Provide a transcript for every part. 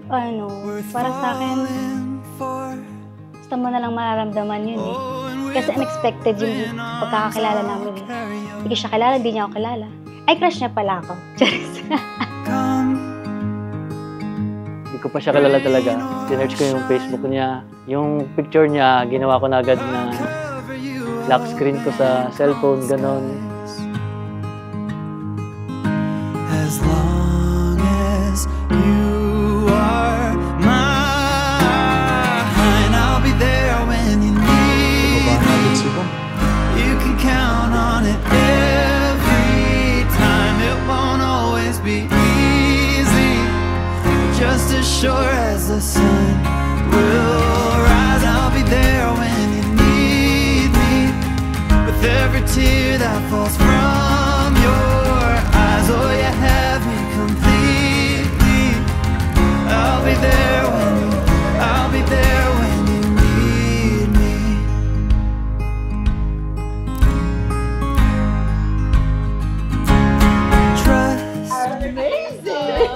ano, para sa akin, basta mo na lang mararamdaman yun eh. Kasi unexpected yung pagkakakilala namin eh. Hindi ko siya kilala, hindi niya ako kilala. Ay, crush niya pala ako. Charis. Hindi ko pa siya kilala talaga. Sinerch ko yung Facebook niya. Yung picture niya, ginawa ko na agad na lock screen ko sa cellphone, ganon. As long as you are mine, I'll be there when you need me. You can count on it every time. It won't always be easy, just as sure as the sun will rise. I'll be there when you need me, with every tear that falls from your eyes. Oh, you have me completely. I'll be there when I'll be there when you need me. Trust. Amazing!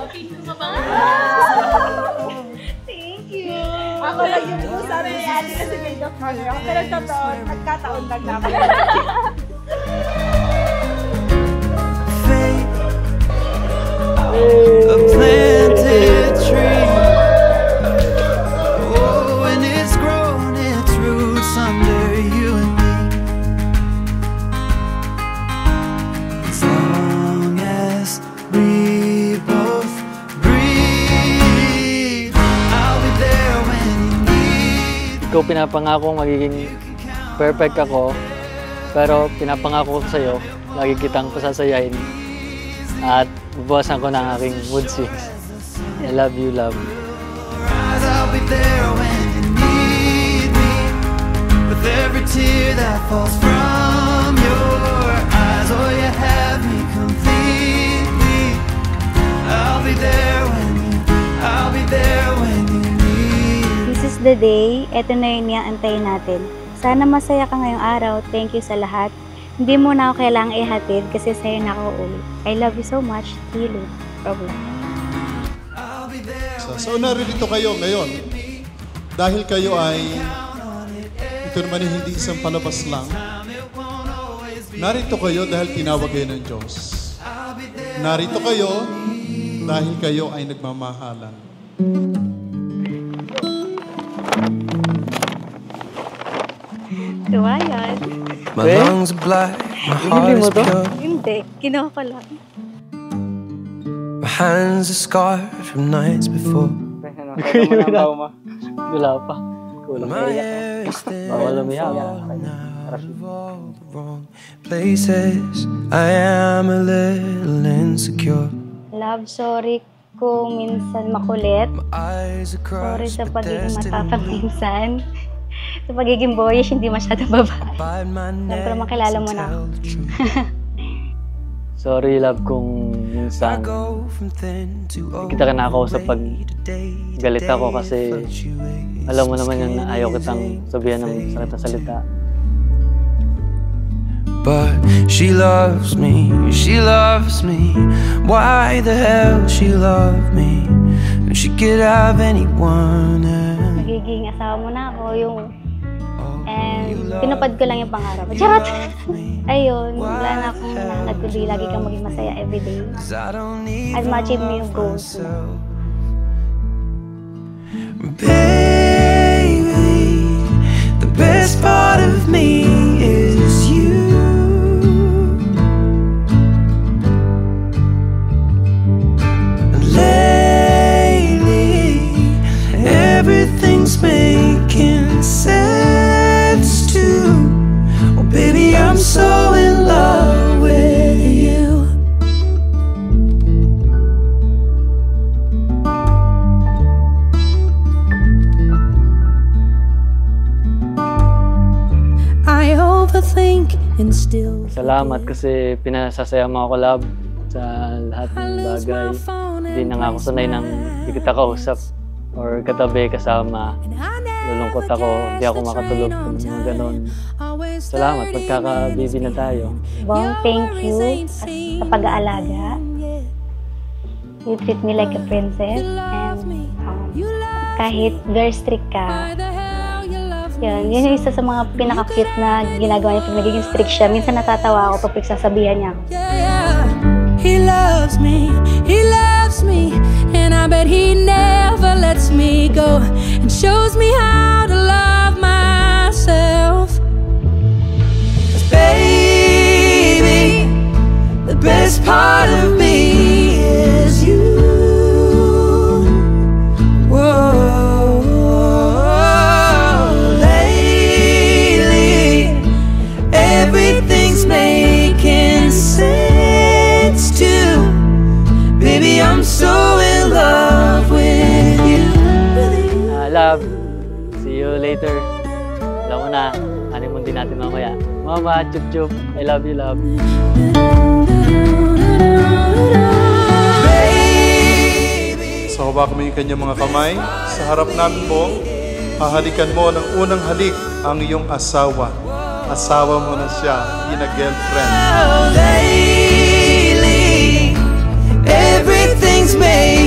Thank you! Ako lang yung pusa ni Ate kasi may doktor. Pero totoo, nagkataon lang namin. A planted tree. Oh, and it's grown its roots under you and me. As long as we both breathe, I'll be there when you need. Ikaw pinapangako magiging perfect ako, pero pinapangako ko sa'yo, lagi kitang pasasayain at bubawasan ko ng aking mood swings. I love you, love. I'll be there when you need me, with every tear that falls from your eyes. Oh, you have me completely. I'll be there when you need. This is the day. Ito na yun yung antayin natin. Sana masaya ka ngayong araw. Thank you sa lahat. Hindi mo na ako kailangang ihatid kasi sa'yo na ako ulit. I love you so much. Tilo. Problem. So narito kayo ngayon. Dahil kayo ay, ito naman hindi isang palabas lang. Narito kayo dahil tinawag kayo ng Diyos. Narito kayo dahil kayo ay nagmamahalan. Diba yan? My lungs are black, my heart is pure. Hindi. Ginawa ko lang. My hands are scarred from nights before. Wala pa. Kulang My kaya. hair is thin Bawal and lumiyaw. falling out of all the wrong places. I am a little insecure. Love, sorry kung minsan makulit. My eyes are Sorry crossed, sa but pagiging destined. matapang minsan. Sa pagiging boyish, hindi masyadong babae. Bite my Siyempre, neck makilala and mo na tell the truth. Sorry, love, kung I minsan go from thin to hindi kita kinakausap pag galit ako kasi alam mo naman yun na ayaw kitang sabihan ng sakit na salita. But she loves me, she loves me. Why the hell she love me? If she could have anyone else. Magiging asawa mo na ako, yung pinapad ko lang yung pangarap. Charot! Ayun, wala na akong hinahangat kundi lagi kang maging masaya everyday. At ma-achieve mo yung goals mo. Baby, the best part of me is you. Lately, everything's making sense too. Oh, baby, I'm so in love with you. I overthink and still. Salamat kasi pinasasaya mo ako, love, sa lahat ng bagay. Hindi na nga ako sanay nang hindi kita kausap or katabi kasama. Lulungkot ako, hindi ako makatulog kung mga ganon. Salamat, magkaka-baby na tayo. Bong, thank you sa pag-aalaga. You treat me like a princess and kahit very strict ka, yun yung isa sa mga pinaka-cute na ginagawa niya pag nagiging strict siya. Minsan natatawa ako pag sasabihan niya ako. He loves me, and I bet he never lets me go, and shows me how to love myself. 'Cause baby, the best part of me is you. Whoa, lately, everything's making sense too. Baby, I'm so in love with you. Love, see you later. Alam mo na, honeymoon din natin mamaya. Mama, chup chup, I love you, love. Sa hawak mo yung kanyang mga kamay, sa harap namin mo, hahalikan mo ng unang halik ang iyong asawa. Asawa mo na siya, hindi na girlfriend. Lately, everything's made